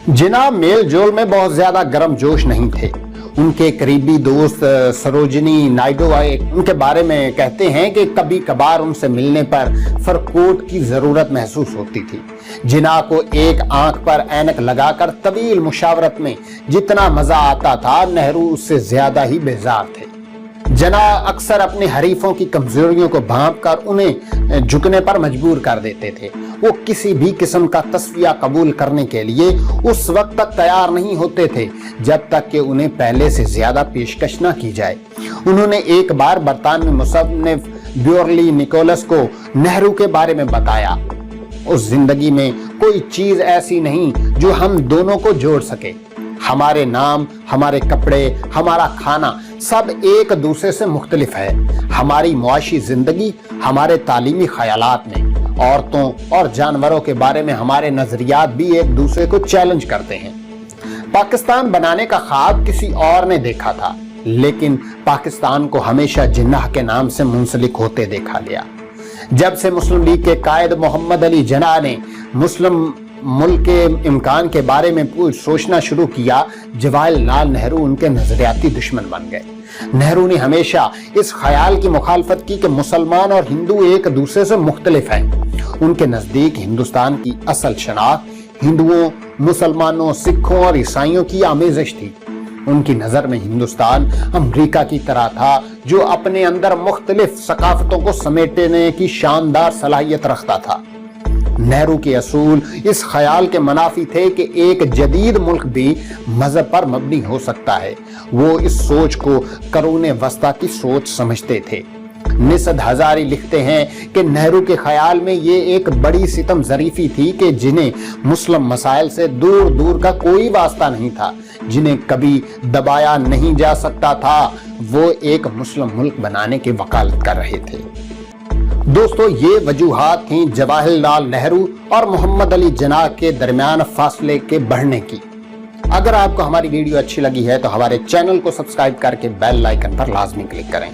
जिन्ना mail जोल में बहुत ज्यादा गर्म जोश नहीं थे। उनके करीबी दोस्त सरोजिनी नायडू उनके बारे में कहते हैं कि कभी कभार उनसे मिलने पर फरकोट की जरूरत महसूस होती थी। जिन्ना को एक आंख पर ऐनक लगाकर तवील मुशावरत में जितना मजा आता था, नेहरू उससे ज्यादा ही बेजार थे। जिन्ना अक्सर अपने हरीफों की कमजोरियों को भांपकर उन्हें झुकने पर मजबूर कर देते थे। वो किसी भी किस्म का तस्वीया कबूल करने के लिए उस वक्त तक तैयार नहीं होते थे जब तक कि उन्हें पहले से ज्यादा पेशकश न की जाए। उन्होंने एक बार बरतानवी मुसन्निफ ब्योरली निकोलस को नेहरू के बारे में बताया, उस जिंदगी में कोई चीज ऐसी नहीं जो हम दोनों को जोड़ सके। हमारे नाम, हमारे कपड़े, हमारा खाना सब एक दूसरे से मुख्तलिफ है। हमारी मुआशी जिंदगी, हमारे तालीमी ख्यालात में औरतों और जानवरों के बारे में हमारे नजरियात भी एक दूसरे को चैलेंज करते हैं। पाकिस्तान बनाने का ख्वाब किसी और ने देखा था, लेकिन पाकिस्तान को हमेशा जिन्नाह के नाम से मुंसलिक होते देखा गया। जब से मुस्लिम लीग के कायद मोहम्मद अली जिन्नाह ने मुस्लिम मुल्क के इम्कान के बारे में सोचना शुरू किया, जवाहरलाल नेहरू उनके नजरियाती दुश्मन बन गए। नेहरू ने हमेशा इस ख्याल की मुखालफत की कि मुसलमान और हिंदू एक दूसरे से मुख्तलिफ हैं। उनके नजदीक हिंदुस्तान की असल शनाख्त हिंदुओं, मुसलमानों, सिखों और ईसाइयों की आमेज़श थी। उनकी नजर में हिंदुस्तान अमेरिका की तरह था, जो अपने अंदर मुख्तलिफ सकाफतों को समेटने की शानदार सलाहियत रखता था। नेहरू के असूल इस ख्याल के मुनाफी थे कि एक जदीद मुल्क भी मजहब पर मबनी हो सकता है। वो इस सोच को करूने वस्ता की सोच समझते थे। निसद हजारी लिखते हैं कि नेहरू के ख्याल में ये एक बड़ी सितम ज़रीफी थी कि जिन्हें मुस्लिम मसाइल से दूर दूर का कोई वास्ता नहीं था, जिन्हें कभी दबाया नहीं जा सकता था। वो एक मुस्लिम मुल्क बनाने की वकालत कर रहे थे। दोस्तों, ये वजूहात थी जवाहरलाल नेहरू और मोहम्मद अली जिन्नाह के दरमियान फासले के बढ़ने की। अगर आपको हमारी वीडियो अच्छी लगी है तो हमारे चैनल को सब्सक्राइब करके बेल आइकन पर लाजमी क्लिक करें।